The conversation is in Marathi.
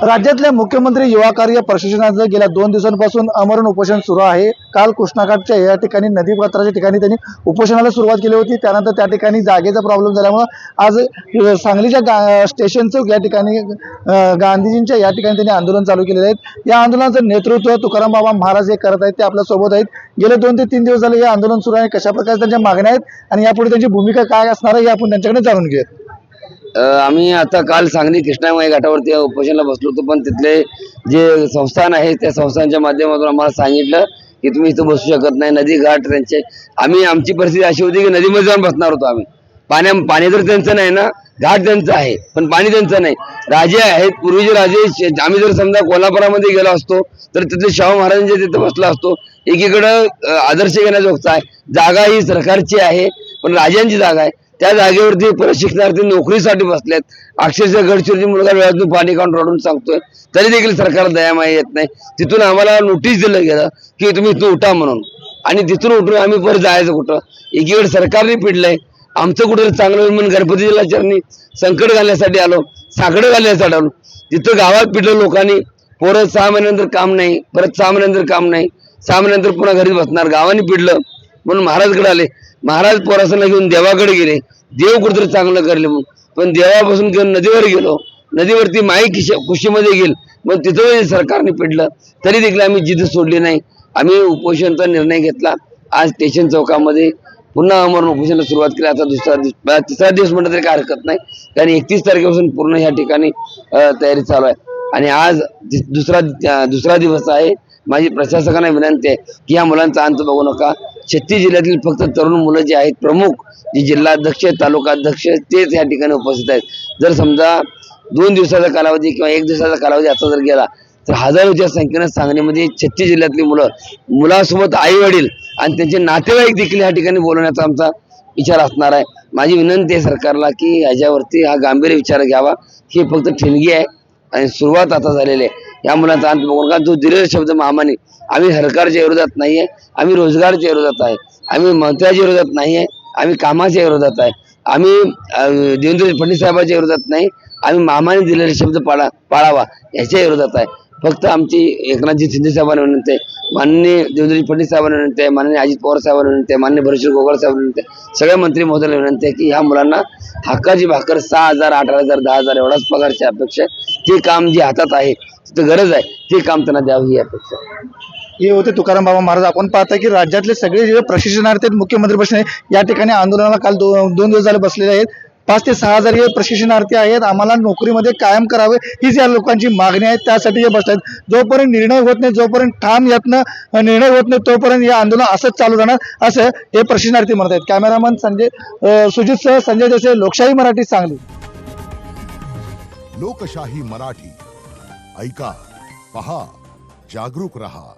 राज्यातल्या मुख्यमंत्री युवा कार्य प्रशिक्षणाचं गेल्या 2 दिवसांपासून आमरण उपोषण सुरू आहे। काल कृष्णाघाटच्या या ठिकाणी नदी पात्राच्या ठिकाणी त्यांनी उपोषणाला सुरुवात केली होती। त्यानंतर त्या ठिकाणी जागेचा प्रॉब्लेम झाल्यामुळे आज सांगलीच्या स्टेशन चौक या ठिकाणी गांधीजींच्या या ठिकाणी त्यांनी आंदोलन चालू केलेले आहेत। या आंदोलनाचं नेतृत्व तुकाराम बाबा महाराज हे करत आहेत, ते आपल्या सोबत आहेत। गेले 2 ते 3 दिवस झाले हे आंदोलन सुरू आहे। कशा प्रकारे त्यांच्या मागण्या आहेत आणि यापुढे त्यांची भूमिका काय असणार आहे हे आपण त्यांच्याकडे जाणून घेऊया। आम्ही आता काल सांगली कृष्णामाई घाटावरती उपोषणाला बसलो होतो, पण तिथले जे संस्थान आहे त्या संस्थांच्या माध्यमातून आम्हाला सांगितलं की तुम्ही इथं बसू शकत नाही। नदी घाट त्यांचे आमची परिस्थिती अशी होती की नदीमध्ये जाऊन बसणार होतो आम्ही। पाणी तर त्यांचं नाही ना, घाट त्यांचं आहे पण पाणी त्यांचं नाही। राजे आहेत, पूर्वीचे राजे। आम्ही जर समजा कोल्हापुरामध्ये गेलो असतो तर तिथे शाहू महाराजांच्या तिथे बसला असतो। एकीकडं आदर्श घेण्याजोगता आहे, जागा ही सरकारची आहे पण राजांची जागा आहे। त्या जागेवरती प्रशिक्षणार्थी नोकरीसाठी बसलेत। अक्षरशः गडचिरोली मुलगा वेळातून पाणी काढून रडून सांगतोय, तरी देखील सरकार दयामाया येत नाही। तिथून आम्हाला नोटीस दिलं गेलं की तुम्ही इथून उठा म्हणून, आणि तिथून उठून आम्ही परत जायचं कुठं? एकीकडे सरकारने पिडलंय, आमचं कुठं चांगलं होईल म्हणून गणपतीला चरणी संकट घालण्यासाठी आलो, साकडं घालण्यासाठी आलो। तिथं गावात पिडलं लोकांनी, पोरं 6 महिन्यानंतर काम नाही, परत 6 महिन्यानंतर काम नाही, 6 महिन्यानंतर पुन्हा घरी बसणार। गावाने पिडलं म्हणून महाराजकडे आले। महाराज पोरासांना घेऊन देवाकडे गेले, देव कुठेतरी चांगलं करले म्हणून। पण देवापासून घेऊन नदीवर गेलो, नदीवरती माई कुशीमध्ये गेल, मग तिथं सरकारने पिडलं, तरी देखील आम्ही जिद्द सोडली नाही। आम्ही उपोषणाचा निर्णय घेतला। आज स्टेशन चौकामध्ये पुन्हा आमरण उपोषणाला सुरुवात केली। आता तिसरा दिवस म्हटलं तरी काय हरकत नाही, कारण 31 तारखेपासून पूर्ण या ठिकाणी तयारी चालू आहे आणि आज दुसरा दिवस आहे। माझी प्रशासकांना विनंती आहे की या मुलांचा अंत बघू नका। 36 जिल्ह्यातील फक्त तरुण मुलं जे आहेत, प्रमुख जे जिल्हाध्यक्ष, तालुका अध्यक्ष, तेच या ठिकाणी उपस्थित आहेत। जर समजा 2 दिवसाचा कालावधी किंवा 1 दिवसाचा कालावधी आता जर गेला तर हजारोच्या संख्येनं सांगलीमध्ये 36 जिल्ह्यातली मुलासोबत आई वडील आणि त्यांचे नातेवाईक देखील या ठिकाणी बोलवण्याचा आमचा विचार असणार आहे। माझी विनंती आहे सरकारला की ह्याच्यावरती हा गांभीर्य विचार घ्यावा। ही फक्त ठिणगी आहे आणि सुरुवात आता झालेली आहे। या मुलांचा अंत बघून का जो दिलेला शब्द महामानी, आम्ही सरकारच्या विरोधात नाहीये, आम्ही रोजगारच्या विरोधात आहे, आम्ही मंत्र्याच्या विरोधात नाहीये, आम्ही कामाच्या विरोधात आहे, आम्ही देवेंद्र फडणवीस साहेबांच्या विरोधात नाही, आम्ही महामानी दिलेले शब्द पाळावा याच्या विरोधात आहे। फक्त आमची एकनाथजी शिंदे साहेबांना विनंती आहे, माननीय देवेंद्र फडणवीस साहेबांना विनंती आहे, माननीय अजित पवार साहेबांना विनंती आहे, माननीय भरतसिंग गोगावले साहेबांना विनंती आहे, सगळ्या मंत्री महोदयांना विनंती आहे की ह्या मुलांना हक्काची भाकर 6,000, 8,000, 10,000 एवढाच पगारची अपेक्षा आहे। ते काम जे हातात आहे, तिथं गरज आहे, ते काम त्यांना द्यावं ही अपेक्षा आहे। हे होते तुकाराम बाबा महाराज। आपण पाहता की राज्यातले सगळे जे प्रशिक्षणार्थी आहेत मुख्यमंत्री प्रश्न या ठिकाणी आंदोलनाला काल 2 दिवस झाले बसलेले आहेत। 5 ते 6 हजार हे प्रशिक्षणार्थी आहेत। आम्हाला नोकरीमध्ये कायम करावे हीच या लोकांची मागणी आहे, त्यासाठी हे बसत आहेत। जोपर्यंत निर्णय होत नाही, जोपर्यंत ठाम यातनं निर्णय होत नाही, तोपर्यंत हे आंदोलन असंच चालू राहणार असं हे प्रशिक्षणार्थी म्हणत आहेत। कॅमेरामन सुजित सह संजय देसाई, लोकशाही मराठी, सांगली। लोकशाही मराठी ऐका, पहा, जागरूक रहा।